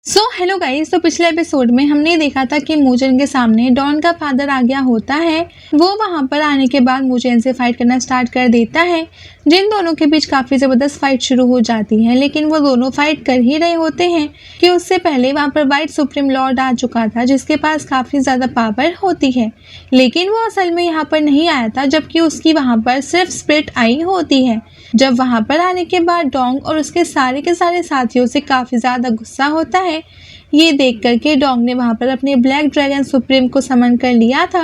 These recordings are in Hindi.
Hello guys. तो पिछले एपिसोड में हमने देखा था कि मूजन के सामने डॉन का फादर आ गया होता है। वो वहां पर आने के बाद मूजन से फाइट करना स्टार्ट कर देता है, जिन दोनों के बीच काफी जबरदस्त फाइट शुरू हो जाती है। लेकिन वो दोनों फाइट कर ही रहे होते हैं कि उससे पहले वहां पर व्हाइट सुप्रीम लॉर्ड आ चुका था, जिसके पास काफी ज्यादा पावर होती है। लेकिन वो असल में यहाँ पर नहीं आया था, जबकि उसकी वहां पर सिर्फ स्प्रिट आई होती है। जब वहां पर आने के बाद डोंग और उसके सारे के सारे साथियों से काफी ज्यादा गुस्सा होता है। ये देख करके डोंग ने वहां पर अपने ब्लैक ड्रैगन सुप्रीम को समन कर लिया था।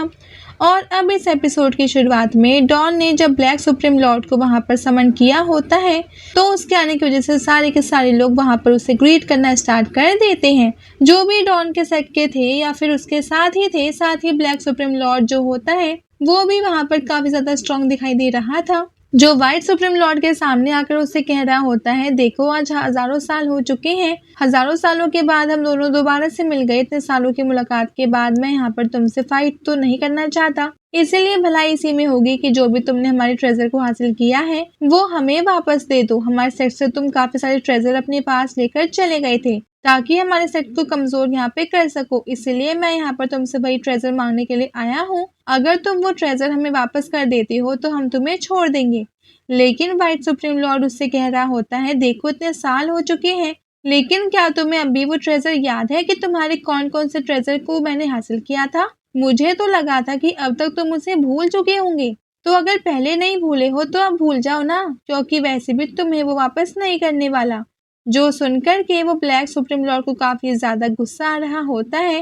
और अब इस एपिसोड की शुरुआत में डॉन ने जब ब्लैक सुप्रीम लॉर्ड को वहां पर समन किया होता है, तो उसके आने की वजह से सारे के सारे लोग वहां पर उसे ग्रीट करना स्टार्ट कर देते हैं। जो भी डॉन के सेट के थे या फिर उसके साथ ही थे, साथ ही ब्लैक सुप्रीम लॉर्ड जो होता है वो भी वहां पर काफी ज्यादा स्ट्रॉन्ग दिखाई दे रहा था। जो व्हाइट सुप्रीम लॉर्ड के सामने आकर उससे कह रहा होता है, देखो आज हजारों साल हो चुके हैं, हजारों सालों के बाद हम दोनों दोबारा से मिल गए। इतने सालों की मुलाकात के बाद मैं यहाँ पर तुमसे फाइट तो नहीं करना चाहता, इसीलिए भलाई इसी में होगी कि जो भी तुमने हमारे ट्रेजर को हासिल किया है वो हमें वापस दे दो। हमारे सेट से तुम काफी सारे ट्रेजर अपने पास लेकर चले गए थे ताकि हमारे सेट को कमजोर यहाँ पे कर सको, इसलिए मैं यहाँ पर तुमसे वही ट्रेजर मांगने के लिए आया हूँ। अगर तुम वो ट्रेजर हमें वापस कर देते हो तो हम तुम्हें छोड़ देंगे। लेकिन व्हाइट सुप्रीम लॉर्ड उससे कह रहा होता है, देखो इतने साल हो चुके हैं, लेकिन क्या तुम्हें अभी वो ट्रेजर याद है कि तुम्हारे कौन कौन से ट्रेजर को मैंने हासिल किया था? मुझे तो लगा था कि अब तक तुम उसे भूल चुके होंगे। तो अगर पहले नहीं भूले हो तो अब भूल जाओ ना, क्योंकि वैसे भी तुम्हें वो वापस नहीं करने वाला। जो सुनकर के वो ब्लैक सुप्रीम लॉर्ड को काफी ज्यादा गुस्सा आ रहा होता है।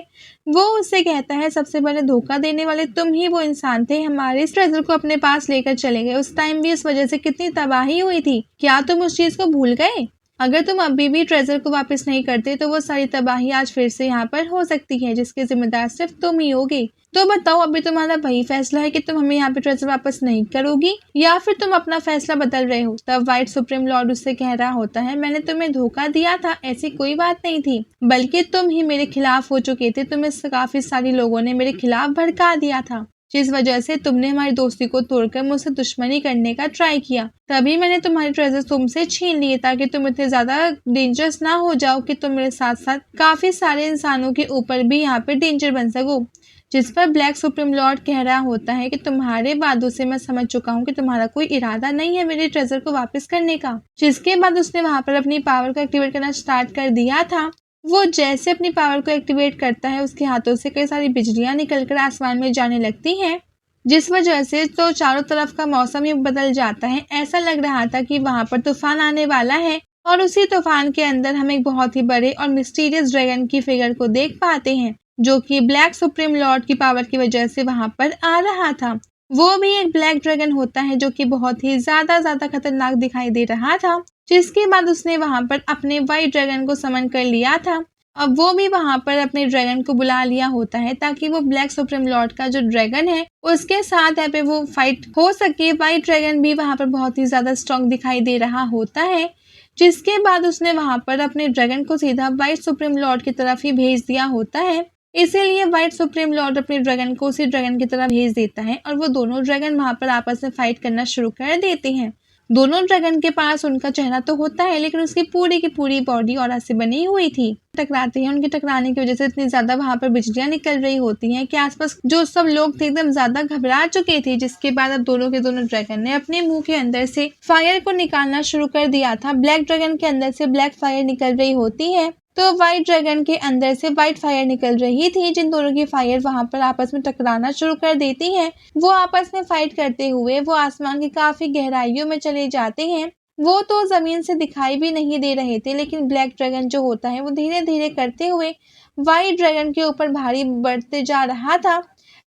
वो उससे कहता है, सबसे पहले धोखा देने वाले तुम ही वो इंसान थे, हमारे इस ट्रेजर को अपने पास लेकर चले गए। उस टाइम भी इस वजह से कितनी तबाही हुई थी, क्या तुम उस चीज को भूल गए? अगर तुम अभी भी ट्रेजर को वापस नहीं करते तो वो सारी तबाही आज फिर से यहाँ पर हो सकती है, जिसके जिम्मेदार सिर्फ तुम ही होगे। तो बताओ, अभी तुम्हारा वही फैसला है कि तुम हमें यहाँ पे ट्रेजर वापस नहीं करोगी या फिर तुम अपना फैसला बदल रहे हो? तब व्हाइट सुप्रीम लॉर्ड उससे कह रहा होता है, मैंने तुम्हें धोखा दिया था, ऐसी कोई बात नहीं थी, बल्कि तुम ही मेरे खिलाफ हो चुके थे। तुम्हें काफी सारी लोगों ने मेरे खिलाफ भड़का दिया था, जिस वजह से तुमने हमारी दोस्ती को तोड़कर मुझसे दुश्मनी करने का ट्राई किया। तभी मैंने तुम्हारे ट्रेजर तुमसे छीन लिए ताकि तुम इतने ज्यादा डेंजरस ना हो जाओ कि तुम मेरे साथ साथ काफी सारे इंसानों के ऊपर भी यहाँ पे डेंजर बन सको। जिस पर ब्लैक सुप्रीम लॉर्ड कह रहा होता है कि तुम्हारे वादों से मैं समझ चुका हूँ कि तुम्हारा कोई इरादा नहीं है मेरे ट्रेजर को वापस करने का। जिसके बाद उसने वहां पर अपनी पावर को एक्टिवेट करना स्टार्ट कर दिया था। वो जैसे अपनी पावर को एक्टिवेट करता है, उसके हाथों से कई सारी बिजलियां निकलकर आसमान में जाने लगती हैं, जिस वजह से तो चारों तरफ का मौसम ही बदल जाता है। ऐसा लग रहा था कि वहां पर तूफान आने वाला है। और उसी तूफान के अंदर हम एक बहुत ही बड़े और मिस्टीरियस ड्रैगन की फिगर को देख पाते हैं, जो कि ब्लैक सुप्रीम लॉर्ड की पावर की वजह से वहां पर आ रहा था। वो भी एक ब्लैक ड्रैगन होता है जो कि बहुत ही ज्यादा खतरनाक दिखाई दे रहा था। जिसके बाद उसने वहां पर अपने व्हाइट ड्रैगन को समन कर लिया था। अब वो भी वहां पर अपने ड्रैगन को बुला लिया होता है ताकि वो ब्लैक सुप्रीम लॉर्ड का जो ड्रैगन है उसके साथ यहाँ पे वो फाइट हो सके। व्हाइट ड्रैगन भी वहां पर बहुत ही ज्यादा स्ट्रॉन्ग दिखाई दे रहा होता है। जिसके बाद उसने वहां पर अपने ड्रैगन को सीधा व्हाइट सुप्रीम लॉर्ड की तरफ ही भेज दिया होता है। इसीलिए व्हाइट सुप्रीम लॉर्ड अपने ड्रैगन को उसी ड्रैगन की तरफ भेज देता है और वो दोनों ड्रैगन वहां पर आपस में फाइट करना शुरू कर देते हैं। दोनों ड्रैगन के पास उनका चेहरा तो होता है, लेकिन उसकी पूरी की पूरी बॉडी ऑरा से बनी हुई थी। टकराते हैं, उनके टकराने की वजह से इतनी ज्यादा वहां पर बिजलियां निकल रही होती हैं कि आसपास जो सब लोग थे एकदम ज्यादा घबरा चुके थे। जिसके बाद अब दोनों के दोनों ड्रैगन ने अपने मुंह के अंदर से फायर को निकालना शुरू कर दिया था। ब्लैक ड्रैगन के अंदर से ब्लैक फायर निकल रही होती है, तो व्हाइट ड्रैगन के अंदर से व्हाइट फायर निकल रही थी। जिन दोनों की फायर वहां पर आपस में टकराना शुरू कर देती है। वो आपस में फाइट करते हुए वो आसमान की काफी गहराइयों में चले जाते हैं। वो तो जमीन से दिखाई भी नहीं दे रहे थे, लेकिन ब्लैक ड्रैगन जो होता है वो धीरे धीरे करते हुए व्हाइट ड्रैगन के ऊपर भारी बढ़ते जा रहा था।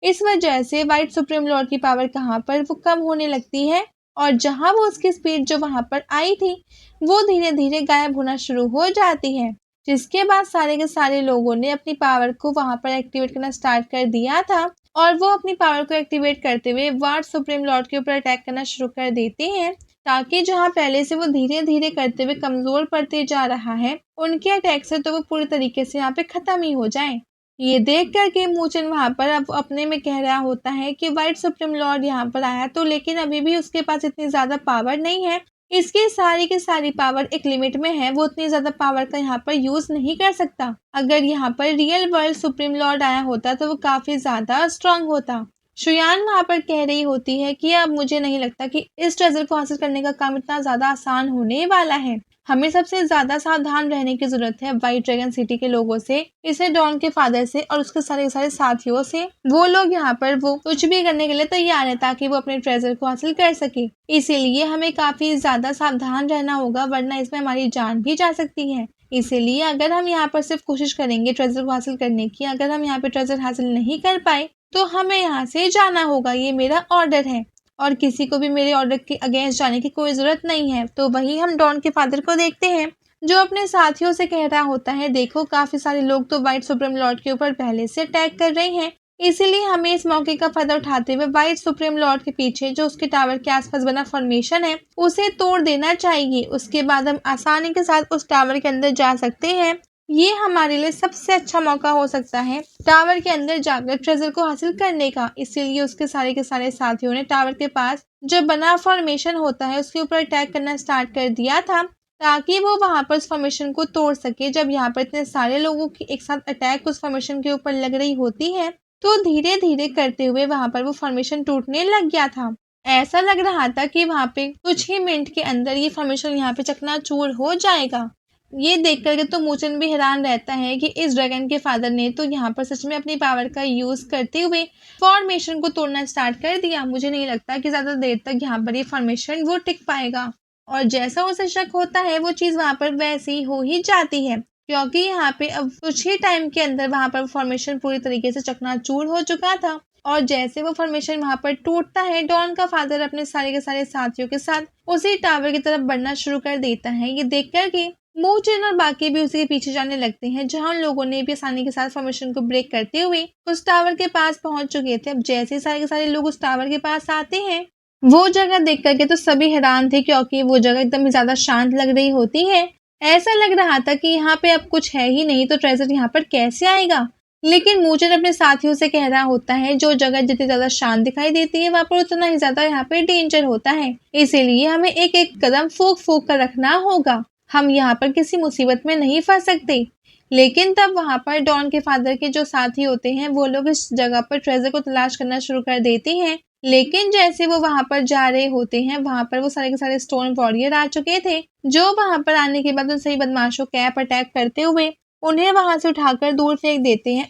इस वजह से व्हाइट सुप्रीम लॉर्ड की पावर कहाँ पर वो कम होने लगती है, और जहां वो उसकी स्पीड जो वहां पर आई थी वो धीरे धीरे गायब होना शुरू हो जाती है। जिसके बाद सारे के सारे लोगों ने अपनी पावर को वहां पर एक्टिवेट करना स्टार्ट कर दिया था, और वो अपनी पावर को एक्टिवेट करते हुए व्हाइट सुप्रीम लॉर्ड के ऊपर अटैक करना शुरू कर देते हैं, ताकि जहां पहले से वो धीरे धीरे करते हुए कमजोर पड़ते जा रहा है, उनके अटैक से तो वो पूरी तरीके से यहाँ पे खत्म ही हो जाए। ये देख कर के मूचन वहां पर अब अपने में कह रहा होता है कि व्हाइट सुप्रीम लॉर्ड यहाँ पर आया तो, लेकिन अभी भी उसके पास इतनी ज्यादा पावर नहीं है इसकी सारी की सारी पावर एक लिमिट में है, वो उतनी ज़्यादा पावर का यहाँ पर यूज़ नहीं कर सकता। अगर यहाँ पर रियल वर्ल्ड सुप्रीम लॉर्ड आया होता तो वो काफ़ी ज़्यादा स्ट्रांग होता। शुयान वहाँ पर कह रही होती है कि अब मुझे नहीं लगता कि इस ट्रेजर को हासिल करने का काम इतना ज़्यादा आसान होने वाला है। हमें सबसे ज़्यादा सावधान रहने की ज़रूरत है व्हाइट ड्रैगन सिटी के लोगों से, इसे डॉन के फादर से और उसके सारे सारे साथियों से। वो लोग यहाँ पर वो कुछ भी करने के लिए तैयार है ताकि वो अपने ट्रेजर को हासिल कर सके। इसीलिए हमें काफ़ी ज़्यादा सावधान रहना होगा, वरना इसमें हमारी जान भी जा सकती है। इसीलिए अगर हम यहाँ पर सिर्फ कोशिश करेंगे ट्रेजर को हासिल करने की, अगर हम यहाँ पे ट्रेजर हासिल नहीं कर पाए तो हमें यहाँ से जाना होगा, ये मेरा ऑर्डर है और किसी को भी मेरे ऑर्डर के अगेंस्ट जाने की कोई ज़रूरत नहीं है। तो वही हम डॉन के फादर को देखते हैं जो अपने साथियों से कह रहा होता है, देखो काफ़ी सारे लोग तो व्हाइट सुप्रीम लॉर्ड के ऊपर पहले से अटैक कर रहे हैं, इसीलिए हमें इस मौके का फायदा उठाते हुए व्हाइट सुप्रीम लॉर्ड के पीछे जो उसके टावर के आसपास बना फॉर्मेशन है उसे तोड़ देना चाहिए। उसके बाद हम आसानी के साथ उस टावर के अंदर जा सकते हैं। ये हमारे लिए सबसे अच्छा मौका हो सकता है टावर के अंदर जाकर ट्रेजर को हासिल करने का। इसीलिए उसके सारे के सारे साथियों ने टावर के पास जो बना फॉर्मेशन होता है उसके ऊपर अटैक करना स्टार्ट कर दिया था ताकि वो वहां पर उस फॉर्मेशन को तोड़ सके। जब यहाँ पर इतने सारे लोगों की एक साथ अटैक उस फॉर्मेशन के ऊपर लग रही होती है तो धीरे धीरे करते हुए वहां पर वो फॉर्मेशन टूटने लग गया था। ऐसा लग रहा था कि वहां पे कुछ ही मिनट के अंदर ये फॉर्मेशन यहाँ पे चकनाचूर हो जाएगा। ये देख करके तो मूचन भी हैरान रहता है कि इस ड्रैगन के फादर ने तो यहाँ पर सच में अपनी पावर का यूज करते हुए फॉर्मेशन को तोड़ना स्टार्ट कर दिया। मुझे नहीं लगता कि ज्यादा देर तक यहाँ पर ये फॉर्मेशन वो टिक पाएगा और जैसा उसे शक होता है वो चीज वहां पर वैसे ही हो ही जाती है, क्योंकि यहाँ पे अब कुछ ही टाइम के अंदर वहां पर फॉर्मेशन पूरी तरीके से चकनाचूर हो चुका था। और जैसे वो फॉर्मेशन वहां पर टूटता है, डॉन का फादर अपने सारे के सारे साथियों के साथ उसी टावर की तरफ बढ़ना शुरू कर देता है। ये देख कर के मूचिन और बाकी भी उसी के पीछे जाने लगते हैं, जहां लोगों ने भी आसानी के साथ फॉर्मेशन को ब्रेक करते हुए उस टावर के पास पहुंच चुके थे। अब जैसे सारे के सारे लोग उस टावर के पास आते हैं, वो जगह देख करके तो सभी हैरान थे, क्योंकि वो जगह एकदम ही ज्यादा शांत लग रही होती है। ऐसा लग रहा था कि यहाँ पे अब कुछ है ही नहीं, तो ट्रेजर यहाँ पर कैसे आएगा। लेकिन मूचन अपने साथियों से कह रहा होता है, जो जगह जितनी ज्यादा शांत दिखाई देती है वहां पर उतना ही ज्यादा यहाँ पे डेंजर होता है, इसीलिए हमें एक एक कदम फूक फूक कर रखना होगा। हम यहाँ पर किसी मुसीबत में नहीं फंस सकते। लेकिन तब वहां पर डॉन के फादर के जो साथी होते हैं वो लोग इस जगह पर ट्रेजर को तलाश करना शुरू कर देते हैं। लेकिन जैसे वो वहां पर जा रहे होते हैं, वहां पर वो सारे के सारे स्टोन वॉरियर आ चुके थे, जो वहां पर आने के बाद उन सही बदमाशों कैप अटैक करते हुए उन्हें वहां से उठाकर दूर फेंक देते हैं।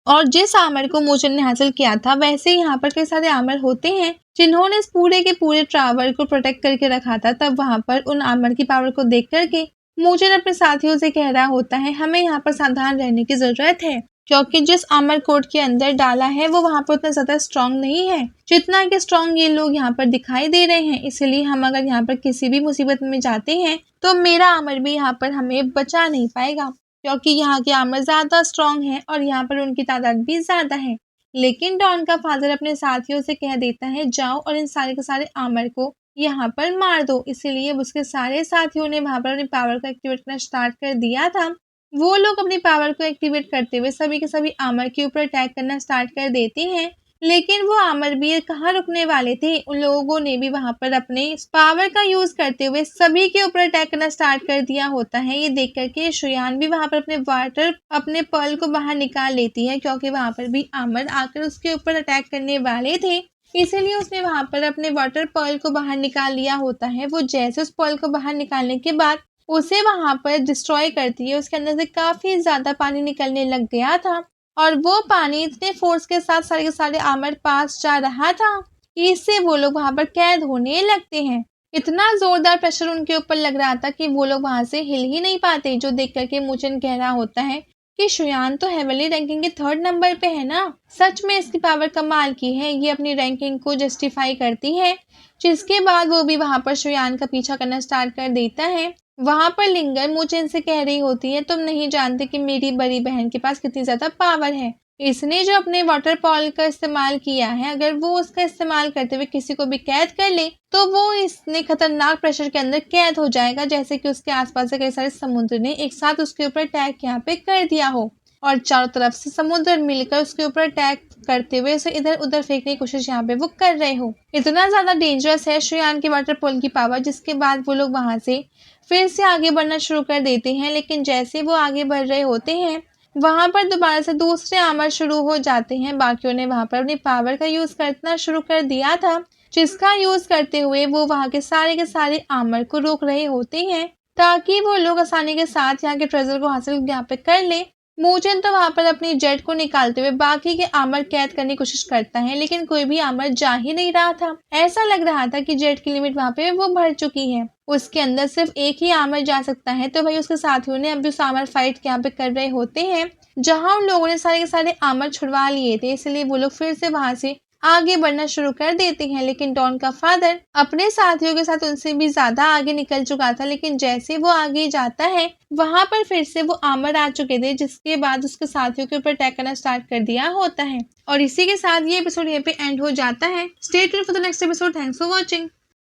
और जिस आमर को मूचन ने हासिल किया था, वैसे ही यहाँ पर कई सारे आमर होते हैं जिन्होंने इस पूरे के पूरे टावर को प्रोटेक्ट करके रखा था। तब वहां पर उन आमर की पावर को देख करके मूचन अपने साथियों से कह रहा होता है, हमें यहाँ पर सावधान रहने की जरूरत है, क्योंकि जिस आमर कोट के अंदर डाला है वो वहां पर उतना ज्यादा स्ट्रांग नहीं है जितना कि स्ट्रांग ये लोग यहाँ पर दिखाई दे रहे हैं। इसलिए हम अगर यहाँ पर किसी भी मुसीबत में जाते हैं तो मेरा आमर भी यहाँ पर हमें बचा नहीं पाएगा, क्योंकि यहाँ के आमर ज्यादा स्ट्रांग है और यहाँ पर उनकी तादाद भी ज्यादा है। लेकिन डॉन का फादर अपने साथियों से कह देता है, जाओ और इन सारे के सारे आमर को यहाँ पर मार दो। इसीलिए उसके सारे साथियों ने वहां पर अपनी पावर को एक्टिवेट करना स्टार्ट कर दिया था। वो लोग अपनी पावर को एक्टिवेट करते हुए सभी के सभी आमर के ऊपर अटैक करना स्टार्ट कर देते हैं। लेकिन वो आमर भी कहाँ रुकने वाले थे, उन लोगों ने भी वहां पर अपने पावर का यूज करते हुए सभी के ऊपर अटैक करना स्टार्ट कर दिया होता है। ये देख करके शुयान भी वहां पर अपने पर्ल को बाहर निकाल लेती है, क्योंकि वहां पर भी आमर आकर उसके ऊपर अटैक करने वाले थे। इसीलिए उसने वहां पर अपने वाटर पर्ल को बाहर निकाल लिया होता है। वो जैसे उस पर्ल को बाहर निकालने के बाद उसे वहां पर डिस्ट्रॉय करती है, उसके अंदर से काफी ज्यादा पानी निकलने लग गया था और वो पानी इतने फोर्स के साथ सारे के सारे आमर पास जा रहा था कि इससे वो लोग वहां पर कैद होने लगते हैं। इतना जोरदार प्रेशर उनके ऊपर लग रहा था कि वो लोग वहां से हिल ही नहीं पाते, जो देख करके मूचन कह रहा होता है कि शुयान तो हेवनली रैंकिंग के 3rd नंबर पे है ना, सच में इसकी पावर कमाल की है, ये अपनी रैंकिंग को जस्टिफाई करती है। जिसके बाद वो भी वहां पर शुयान का पीछा करना स्टार्ट कर देता है। वहां पर लिंगर मूचन से कह रही होती है, तुम नहीं जानते कि मेरी बड़ी बहन के पास कितनी ज्यादा पावर है। इसने जो अपने वाटर पॉल का इस्तेमाल किया है, अगर वो उसका इस्तेमाल करते हुए किसी को भी कैद कर ले तो वो इसने खतरनाक प्रेशर के अंदर कैद हो जाएगा, जैसे कि उसके आसपास से कई सारे समुद्र ने एक साथ उसके ऊपर अटैक यहाँ पे कर दिया हो और चारों तरफ से समुद्र मिलकर उसके ऊपर अटैक करते हुए उसे इधर उधर फेंकने की कोशिश यहाँ पे वो कर रहे हो। इतना ज्यादा डेंजरस है श्रेयान के वाटर पोल की पावर, जिसके बाद वो लोग वहां से फिर से आगे बढ़ना शुरू कर देते हैं। लेकिन जैसे वो आगे बढ़ रहे होते हैं वहां पर दोबारा से दूसरे आमर शुरू हो जाते हैं। बाकियों ने वहां पर अपनी पावर का यूज करना शुरू कर दिया था, जिसका यूज करते हुए वो वहां के सारे आमर को रोक रहे होते हैं ताकि वो लोग आसानी के साथ यहाँ के ट्रेजर को हासिल यहाँ पे कर ले। मूजन तो वहां पर अपनी जेट को निकालते हुए बाकी के आमर कैद करने की कोशिश करता है, लेकिन कोई भी आमर जा ही नहीं रहा था। ऐसा लग रहा था कि जेट की लिमिट वहां पे वो भर चुकी है, उसके अंदर सिर्फ एक ही आमर जा सकता है। तो भाई उसके साथियों ने अभी उस आमर फाइट यहाँ पे कर रहे होते हैं जहां उन लोगों ने सारे के सारे आमर छुड़वा लिए थे, इसलिए वो लोग फिर से वहां से आगे बढ़ना शुरू कर देते हैं। लेकिन डॉन का फादर अपने साथियों के साथ उनसे भी ज्यादा आगे निकल चुका था, लेकिन जैसे वो आगे जाता है वहां पर फिर से वो आमर आ चुके थे, जिसके बाद उसके साथियों के ऊपर अटैक करना स्टार्ट कर दिया होता है। और इसी के साथ ये एपिसोड यहाँ पे एंड हो जाता है। Stay tuned for the next episode. Thanks for watching.